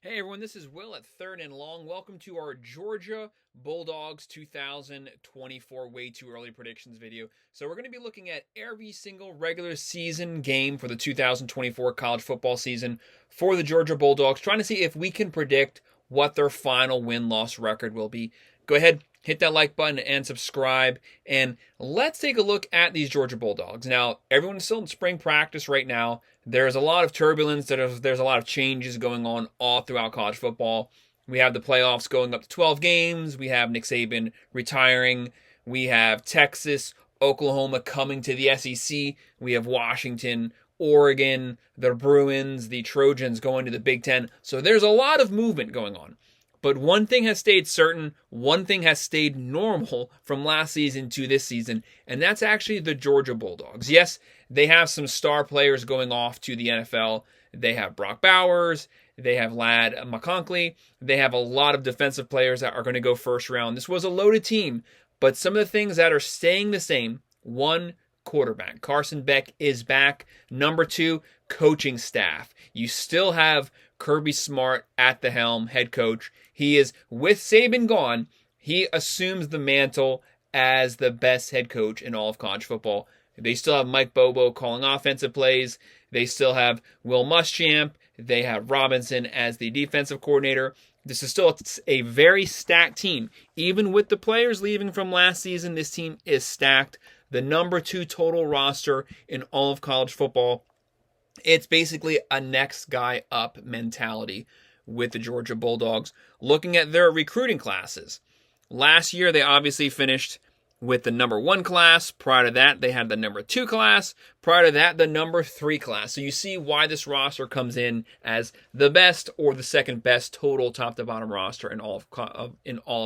Hey everyone, this is Will at Third and Long. Welcome to our Georgia Bulldogs 2024 way too early predictions video. So we're going to be looking at every single regular season game for the 2024 college football season for the Georgia Bulldogs, trying to see if we can predict what their final win-loss record will be. Go ahead, hit that like button and subscribe, and let's take a look at these Georgia Bulldogs. Now, everyone's still in spring practice right now. There's a lot of turbulence. There's a lot of changes going on all throughout college football. We have the playoffs going up to 12 games. We have Nick Saban retiring. We have Texas, Oklahoma coming to the SEC. We have Washington, Oregon, the Bruins, the Trojans going to the Big Ten. So there's a lot of movement going on. But one thing has stayed certain, one thing has stayed normal from last season to this season, and that's actually the Georgia Bulldogs. Yes, they have some star players going off to the NFL. They have Brock Bowers, they have Ladd McConkey, they have a lot of defensive players that are going to go first round. This was a loaded team, but some of the things that are staying the same, one, quarterback. Carson Beck is back. Number two, coaching staff. You still have Kirby Smart at the helm, head coach. He is, with Saban gone, he assumes the mantle as the best head coach in all of college football. They still have Mike Bobo calling offensive plays. They still have Will Muschamp. They have Robinson as the defensive coordinator. This is still a very stacked team. Even with the players leaving from last season, this team is stacked. The number two total roster in all of college football. It's basically a next guy up mentality with the Georgia Bulldogs. Looking at their recruiting classes. Last year, they obviously finished with the number one class. Prior to that, they had the number two class. Prior to that, the number three class. So you see why this roster comes in as the best or the second best total top to bottom roster in all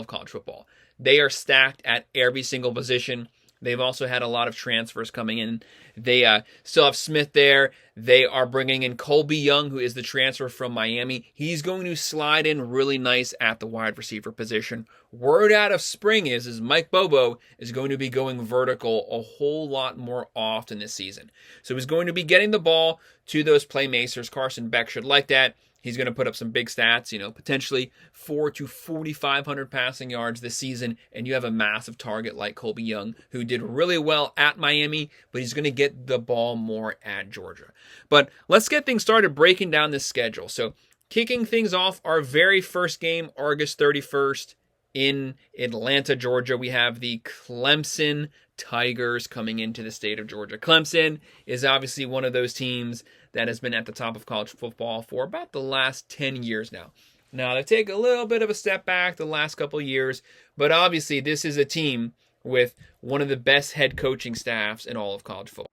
of college football. They are stacked at every single position. They've also had a lot of transfers coming in. They still have Smith there. They are bringing in Colby Young, who is the transfer from Miami. He's going to slide in really nice at the wide receiver position. Word out of spring is Mike Bobo is going to be going vertical a whole lot more often this season. So he's going to be getting the ball to those playmakers. Carson Beck should like that. He's going to put up some big stats, potentially 400 to 4,500 passing yards this season, and you have a massive target like Colby Young, who did really well at Miami, but he's going to get the ball more at Georgia. But let's get things started breaking down this schedule. So kicking things off, our very first game, August 31st, in Atlanta, Georgia, we have the Clemson Tigers coming into the state of Georgia. Clemson is obviously one of those teams that has been at the top of college football for about the last 10 years now. Now, they take a little bit of a step back the last couple of years, but obviously this is a team with one of the best head coaching staffs in all of college football.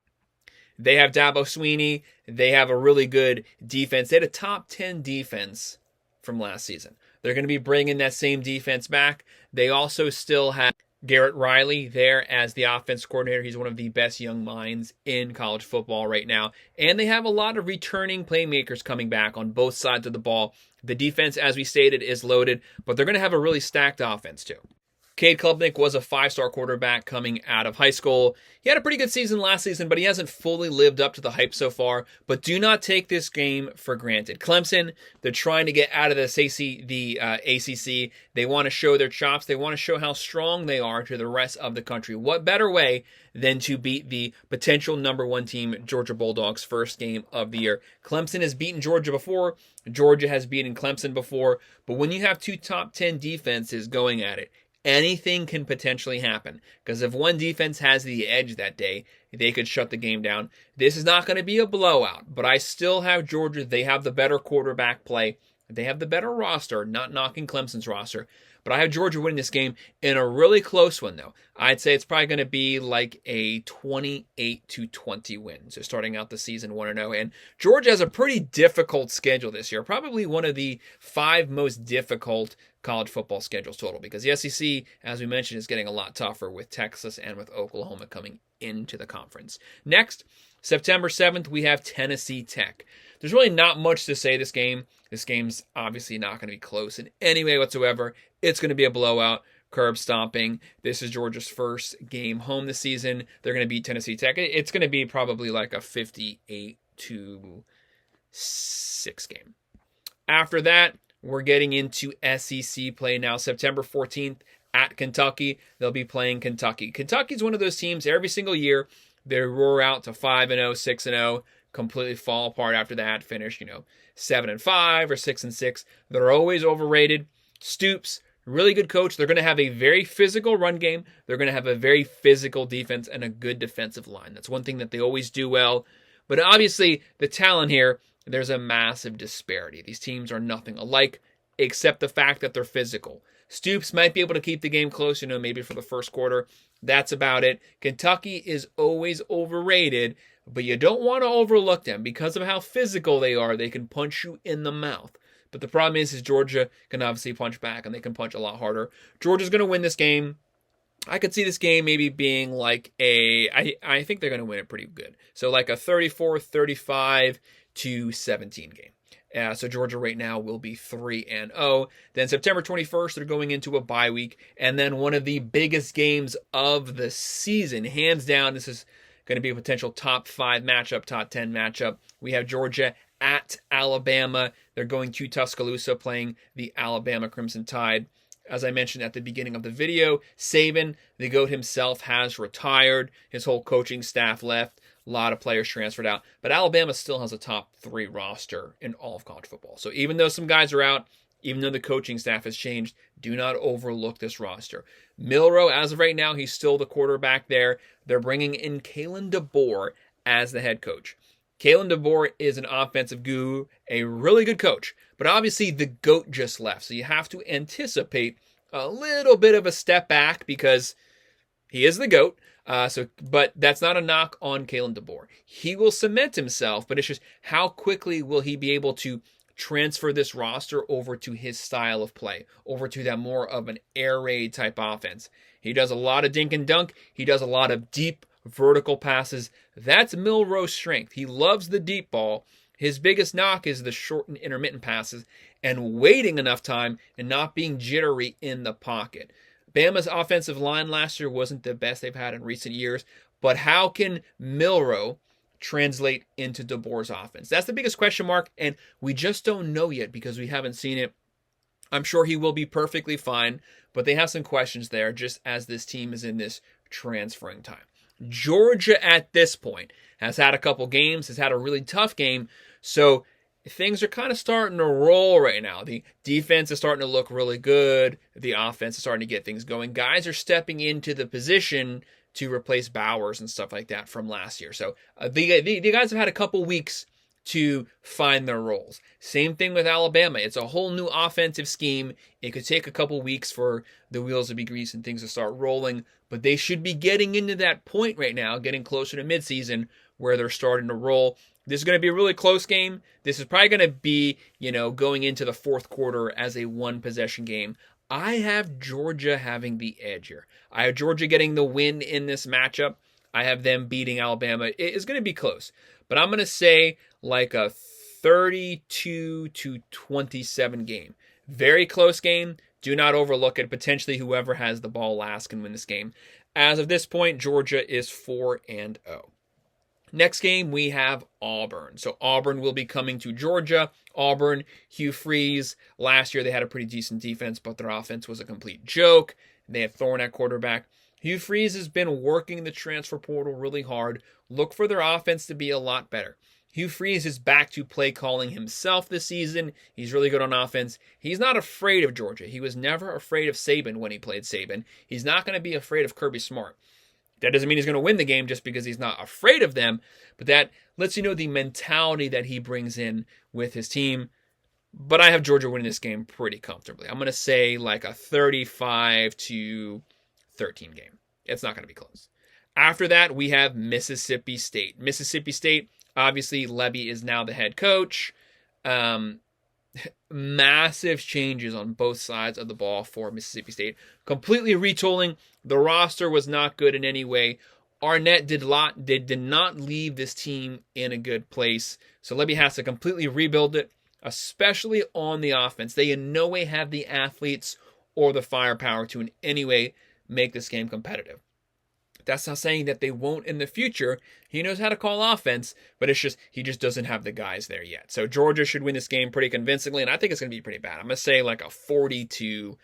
They have Dabo Swinney. They have a really good defense. They had a top 10 defense from last season. They're going to be bringing that same defense back. They also still have Garrett Riley there as the offense coordinator. He's one of the best young minds in college football right now. And they have a lot of returning playmakers coming back on both sides of the ball. The defense, as we stated, is loaded, but they're going to have a really stacked offense too. Cade Klubnik was a five-star quarterback coming out of high school. He had a pretty good season last season, but he hasn't fully lived up to the hype so far. But do not take this game for granted. Clemson, they're trying to get out of the ACC. They want to show their chops. They want to show how strong they are to the rest of the country. What better way than to beat the potential number one team, Georgia Bulldogs, first game of the year? Clemson has beaten Georgia before. Georgia has beaten Clemson before. But when you have two top 10 defenses going at it, anything can potentially happen, because if one defense has the edge that day, they could shut the game down. This is not going to be a blowout, but I still have Georgia. They have the better quarterback play. They have the better roster, not knocking Clemson's roster. But I have Georgia winning this game in a really close one, though. I'd say it's probably going to be like a 28-20 win. So starting out the season 1-0. And Georgia has a pretty difficult schedule this year. Probably one of the 5 most difficult college football schedules total. Because the SEC, as we mentioned, is getting a lot tougher with Texas and with Oklahoma coming into the conference. Next, September 7th, we have Tennessee Tech. There's really not much to say this game. This game's obviously not going to be close in any way whatsoever. It's going to be a blowout, curb stomping. This is Georgia's first game home this season. They're going to beat Tennessee Tech. It's going to be probably like a 58-6 game. After that, we're getting into SEC play now. September 14th at Kentucky. They'll be playing Kentucky. Kentucky's one of those teams every single year. They roar out to 5-0, 6-0, completely fall apart after that, finish, 7-5 or 6-6. They're always overrated. Stoops, really good coach. They're going to have a very physical run game. They're going to have a very physical defense and a good defensive line. That's one thing that they always do well. But obviously, the talent here, there's a massive disparity. These teams are nothing alike, except the fact that they're physical. Stoops might be able to keep the game close, maybe for the first quarter. That's about it. Kentucky is always overrated, but you don't want to overlook them. Because of how physical they are, they can punch you in the mouth. But the problem is Georgia can obviously punch back, and they can punch a lot harder. Georgia's going to win this game. I could see this game maybe being like I think they're going to win it pretty good. So like a 34-35 to 17 game. So Georgia right now will be 3-0. Then September 21st, they're going into a bye week. And then one of the biggest games of the season, hands down, this is going to be a potential top 5 matchup, top 10 matchup. We have Georgia at Alabama. They're going to Tuscaloosa playing the Alabama Crimson Tide. As I mentioned at the beginning of the video, Saban, the GOAT himself, has retired. His whole coaching staff left. A lot of players transferred out. But Alabama still has a top 3 roster in all of college football. So even though some guys are out, even though the coaching staff has changed, do not overlook this roster. Milroe, as of right now, he's still the quarterback there. They're bringing in Kalen Deboer as the head coach. Kalen Deboer is an offensive guru, a really good coach. But obviously the GOAT just left. So you have to anticipate a little bit of a step back because he is the GOAT. But that's not a knock on Kalen Deboer. He will cement himself, but it's just how quickly will he be able to transfer this roster over to his style of play, over to that more of an air raid type offense. He does a lot of dink and dunk. He does a lot of deep vertical passes. That's Milroe's strength. He loves the deep ball. His biggest knock is the short and intermittent passes and waiting enough time and not being jittery in the pocket. Bama's offensive line last year wasn't the best they've had in recent years, but how can Milroe translate into DeBoer's offense? That's the biggest question mark, and we just don't know yet because we haven't seen it. I'm sure he will be perfectly fine, but they have some questions there just as this team is in this transferring time. Georgia at this point has had a couple games, has had a really tough game, so things are kind of starting to roll right now. The defense is starting to look really good. The offense is starting to get things going. Guys are stepping into the position to replace Bowers and stuff like that from last year. So the guys have had a couple weeks to find their roles. Same thing with Alabama. It's a whole new offensive scheme. It could take a couple weeks for the wheels to be greased and things to start rolling, but they should be getting into that point right now, getting closer to midseason where they're starting to roll. This is going to be a really close game. This is probably going to be, going into the fourth quarter as a one-possession game. I have Georgia having the edge here. I have Georgia getting the win in this matchup. I have them beating Alabama. It is going to be close, but I'm going to say like a 32-27 game. Very close game. Do not overlook it. Potentially whoever has the ball last can win this game. As of this point, Georgia is 4-0. Next game, we have Auburn. So Auburn will be coming to Georgia. Auburn, Hugh Freeze. Last year, they had a pretty decent defense, but their offense was a complete joke. They had Thorne at quarterback. Hugh Freeze has been working the transfer portal really hard. Look for their offense to be a lot better. Hugh Freeze is back to play calling himself this season. He's really good on offense. He's not afraid of Georgia. He was never afraid of Saban when he played Saban. He's not going to be afraid of Kirby Smart. That doesn't mean he's going to win the game just because he's not afraid of them, but that lets you know the mentality that he brings in with his team. But I have Georgia winning this game pretty comfortably. I'm going to say like a 35-13 game. It's not going to be close. After that, we have Mississippi State. Mississippi State, obviously, Lebby is now the head coach. Massive changes on both sides of the ball for Mississippi State. Completely retooling. The roster was not good in any way. Arnett did not leave this team in a good place. So Lebby has to completely rebuild it, especially on the offense. They in no way have the athletes or the firepower to in any way make this game competitive. That's not saying that they won't in the future. He knows how to call offense, but it's just he just doesn't have the guys there yet. So Georgia should win this game pretty convincingly, and I think it's going to be pretty bad. I'm going to say like a 42-13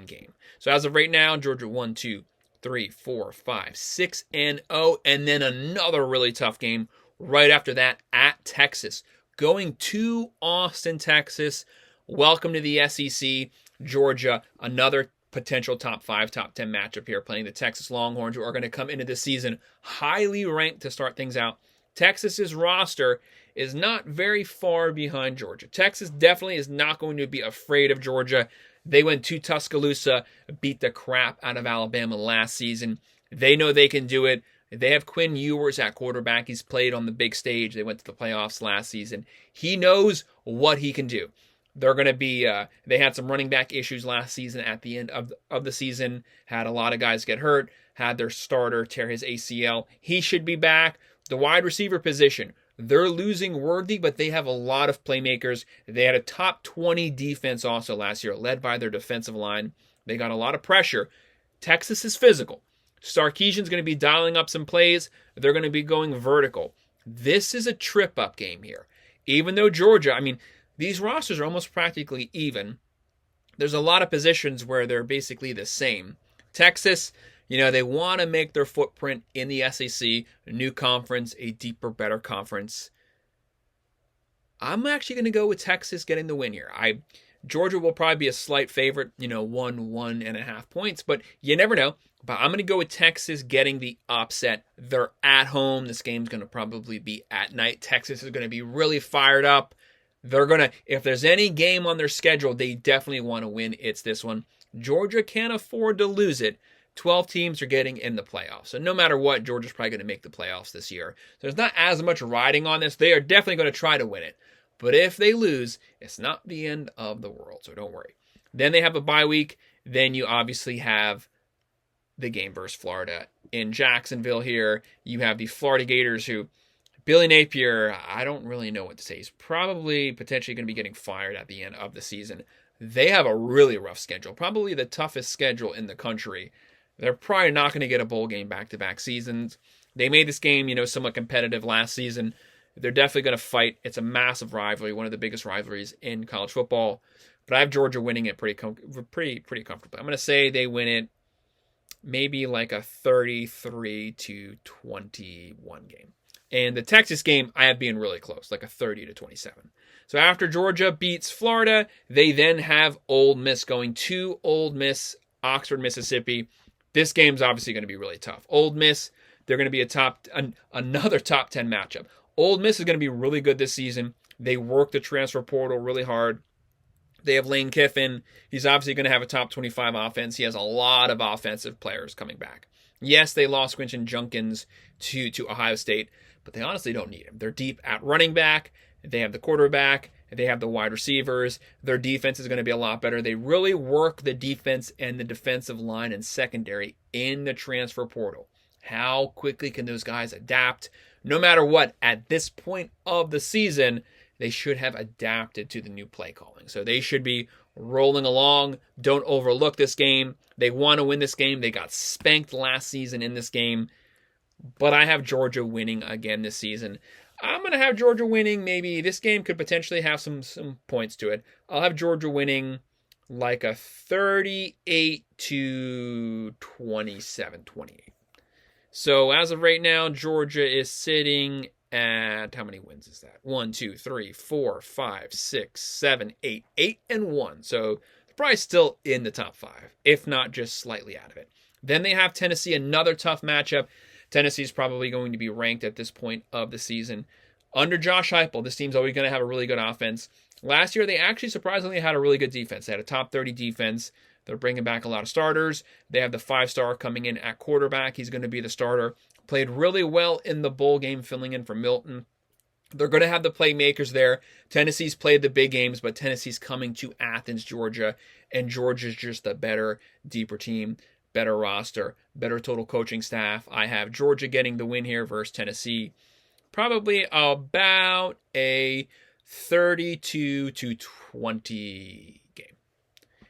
game. So as of right now, Georgia 1, 2, 3, 4, 5, 6, and 0, and then another really tough game right after that at Texas. Going to Austin, Texas. Welcome to the SEC. Georgia, another potential top 5, top 10 matchup here, playing the Texas Longhorns, who are going to come into this season highly ranked to start things out. Texas's roster is not very far behind Georgia. Texas definitely is not going to be afraid of Georgia. They went to Tuscaloosa, beat the crap out of Alabama last season. They know they can do it. They have Quinn Ewers at quarterback. He's played on the big stage. They went to the playoffs last season. He knows what he can do. They're going to be, they had some running back issues last season at the end of the season. Had a lot of guys get hurt. Had their starter tear his ACL. He should be back. The wide receiver position, they're losing Worthy, but they have a lot of playmakers. They had a top 20 defense also last year, led by their defensive line. They got a lot of pressure. Texas is physical. Sarkisian's going to be dialing up some plays. They're going to be going vertical. This is a trip-up game here. Even though Georgia, these rosters are almost practically even. There's a lot of positions where they're basically the same. Texas, they want to make their footprint in the SEC, a new conference, a deeper, better conference. I'm actually going to go with Texas getting the win here. Georgia will probably be a slight favorite, 1.5 points, but you never know. But I'm going to go with Texas getting the upset. They're at home. This game's going to probably be at night. Texas is going to be really fired up. They're going to, if there's any game on their schedule, they definitely want to win. It's this one. Georgia can't afford to lose it. 12 teams are getting in the playoffs. So no matter what, Georgia's probably going to make the playoffs this year. There's not as much riding on this. They are definitely going to try to win it. But if they lose, it's not the end of the world. So don't worry. Then they have a bye week. Then you obviously have the game versus Florida in Jacksonville here. You have the Florida Gators who, Billy Napier, I don't really know what to say. He's probably potentially going to be getting fired at the end of the season. They have a really rough schedule, probably the toughest schedule in the country. They're probably not going to get a bowl game back-to-back seasons. They made this game, somewhat competitive last season. They're definitely going to fight. It's a massive rivalry, one of the biggest rivalries in college football. But I have Georgia winning it pretty comfortably. I'm going to say they win it maybe like a 33-21 game. And the Texas game, I have being really close, like a 30-27. So after Georgia beats Florida, they then have Ole Miss going to Ole Miss, Oxford, Mississippi. This game's obviously going to be really tough. Ole Miss, they're going to be another top 10 matchup. Ole Miss is going to be really good this season. They work the transfer portal really hard. They have Lane Kiffin. He's obviously going to have a top 25 offense. He has a lot of offensive players coming back. Yes, they lost Quinton Junkins to Ohio State, but they honestly don't need him. They're deep at running back. They have the quarterback. They have the wide receivers. Their defense is going to be a lot better. They really work the defense and the defensive line and secondary in the transfer portal. How quickly can those guys adapt? No matter what, at this point of the season, they should have adapted to the new play calling. So they should be rolling along. Don't overlook this game. They want to win this game. They got spanked last season in this game. But I have Georgia winning again this season. I'm going to have Georgia winning. Maybe this game could potentially have some points to it. I'll have Georgia winning like a 38-27-28. So as of right now, Georgia is sitting at, how many wins is that? 1, 2, 3, 4, 5, 6, 7, 8. 8-1. So they're probably still in the top 5, if not just slightly out of it. Then they have Tennessee, another tough matchup. Tennessee's probably going to be ranked at this point of the season. Under Josh Heupel, this team's always going to have a really good offense. Last year, they actually surprisingly had a really good defense. They had a top 30 defense. They're bringing back a lot of starters. They have the 5-star coming in at quarterback. He's going to be the starter. Played really well in the bowl game, filling in for Milton. They're going to have the playmakers there. Tennessee's played the big games, but Tennessee's coming to Athens, Georgia, and Georgia's just a better, deeper team, better roster, better total coaching staff. I have Georgia getting the win here versus Tennessee. Probably about a 32-20 game.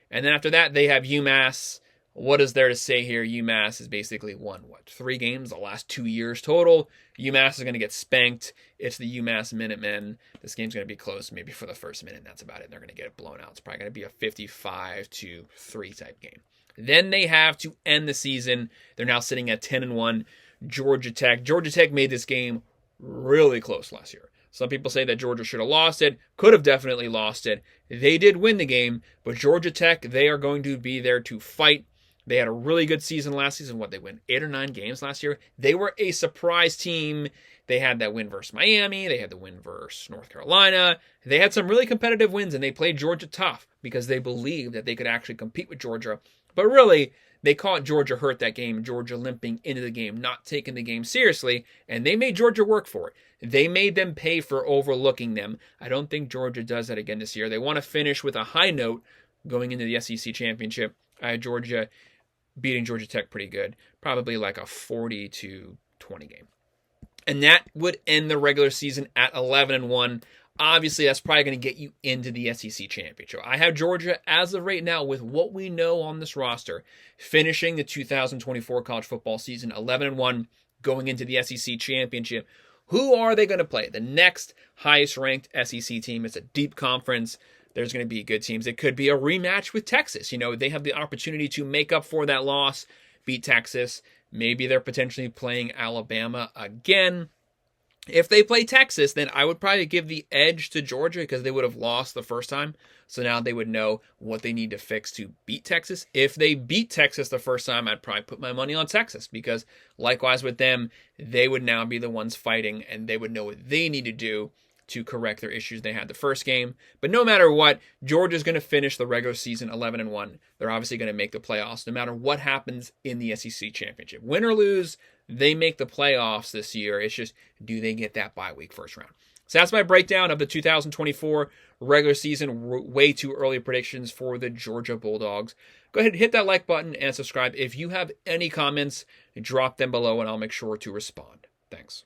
And then after that, they have UMass What is there to say here? UMass has basically won, 3 games the last 2 years total. UMass is going to get spanked. It's the UMass Minutemen. This game's going to be close maybe for the first minute, and that's about it. They're going to get it blown out. It's probably going to be a 55-3 type game. Then they have to end the season. They're now sitting at 10-1. Georgia Tech. Georgia Tech made this game really close last year. Some people say that Georgia should have lost it, could have definitely lost it. They did win the game, but Georgia Tech, they are going to be there to fight. They had a really good season last season. They win 8 or 9 games last year. They were a surprise team. They had that win versus Miami. They had the win versus North Carolina. They had some really competitive wins, and they played Georgia tough because they believed that they could actually compete with Georgia. But really, they caught Georgia hurt that game, Georgia limping into the game, not taking the game seriously, and they made Georgia work for it. They made them pay for overlooking them. I don't think Georgia does that again this year. They want to finish with a high note going into the SEC championship. I had Georgia beating Georgia Tech pretty good, probably like a 40-20 game. And that would end the regular season at 11-1. Obviously, that's probably going to get you into the SEC championship. I have Georgia, as of right now, with what we know on this roster, finishing the 2024 college football season 11-1, going into the SEC championship. Who are they going to play? The next highest-ranked SEC team. It's a deep conference. There's going to be good teams. It could be a rematch with Texas. They have the opportunity to make up for that loss, beat Texas. Maybe they're potentially playing Alabama again. If they play Texas, then I would probably give the edge to Georgia because they would have lost the first time. So now they would know what they need to fix to beat Texas. If they beat Texas the first time, I'd probably put my money on Texas because likewise with them, they would now be the ones fighting and they would know what they need to do to correct their issues they had the first game. But no matter what, Georgia's going to finish the regular season 11-1. They're obviously going to make the playoffs no matter what happens in the SEC championship. Win or lose, they make the playoffs this year. It's just, do they get that bye week first round? So that's my breakdown of the 2024 regular season way too early predictions for the Georgia Bulldogs. Go ahead and hit that like button and subscribe. If you have any comments, drop them below and I'll make sure to respond. Thanks.